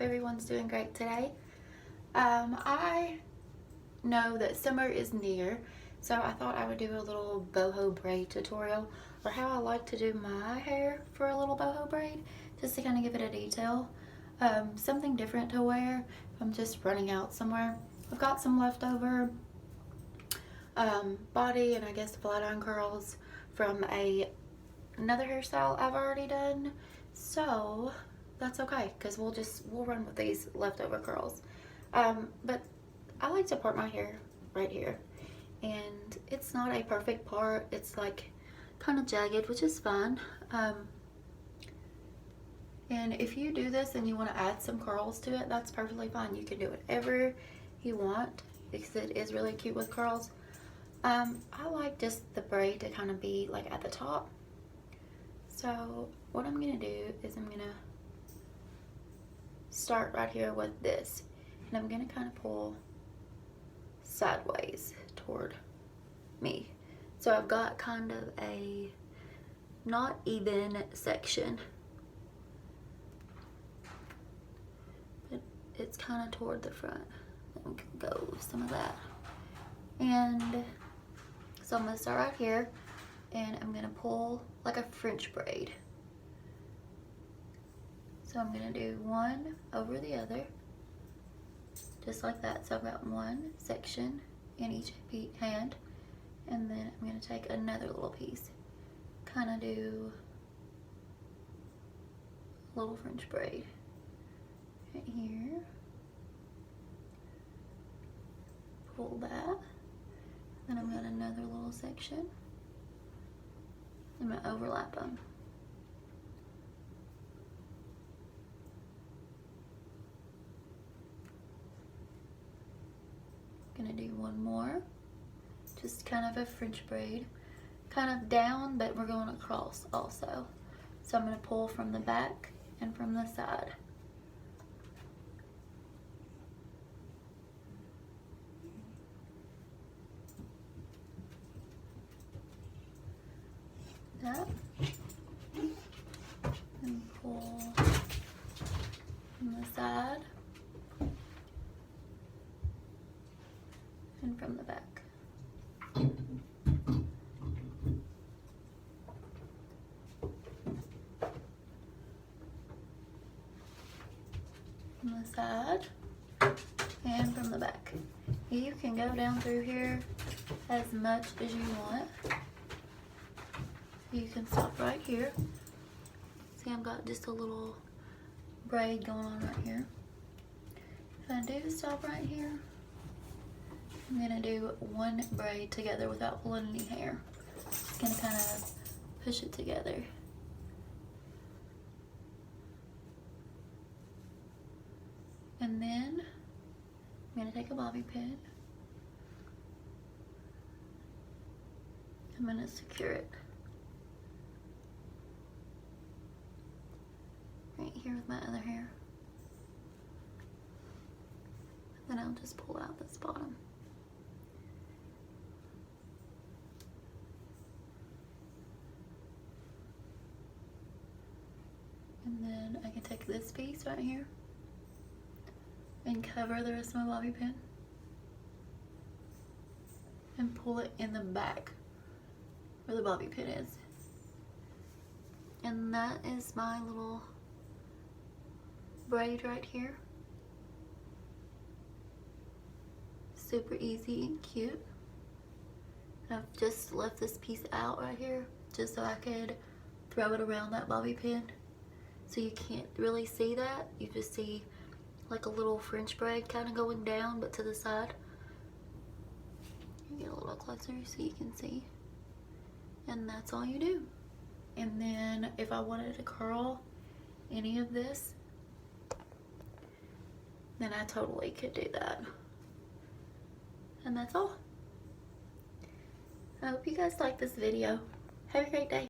everyone's doing great today. I know that summer is near, so I thought I would do a little boho braid tutorial, or how I like to do my hair for a little boho braid, just to kind of give it a detail. Something different to wear if I'm just running out somewhere. I've got some leftover body and I guess flat iron curls from another hairstyle I've already done, so that's okay because we'll run with these leftover curls. But I like to part my hair right here, and it's not a perfect part. It's like kind of jagged, which is fine. And if you do this and you want to add some curls to it, that's perfectly fine. You can do whatever you want because it is really cute with curls. I like just the braid to kind of be like at the top. So what I'm gonna do is I'm gonna start right here with this, and I'm gonna kind of pull sideways toward me. So I've got kind of a not even section, but it's kind of toward the front. Then we can go with some of that. And so I'm gonna start right here, and I'm gonna pull like a French braid. So I'm gonna do one over the other, just like that. So I've got one section in each hand, and then I'm gonna take another little piece, kind of do a little French braid right here, pull that, then I've got another little section. I'm gonna overlap them. Gonna do one more, just kind of a French braid, kind of down, but we're going across also. So I'm gonna pull from the back and from the side. That, and pull from the side and from the back. From the side and from the back. You can go down through here as much as you want. You can stop right here. See, I've got just a little braid going on right here. If I do stop right here, I'm gonna do one braid together without pulling any hair. Just gonna kind of push it together. And then I'm gonna take a bobby pin. I'm gonna secure it right here with my other hair. Then I'll just pull out this bottom. And then I can take this piece right here and cover the rest of my bobby pin and pull it in the back where the bobby pin is. And that is my little braid right here. Super easy and cute. I've just left this piece out right here just so I could throw it around that bobby pin. So you can't really see that. You just see like a little French braid kind of going down, but to the side. You get a little closer so you can see. And that's all you do. And then if I wanted to curl any of this, then I totally could do that. And that's all. I hope you guys like this video. Have a great day.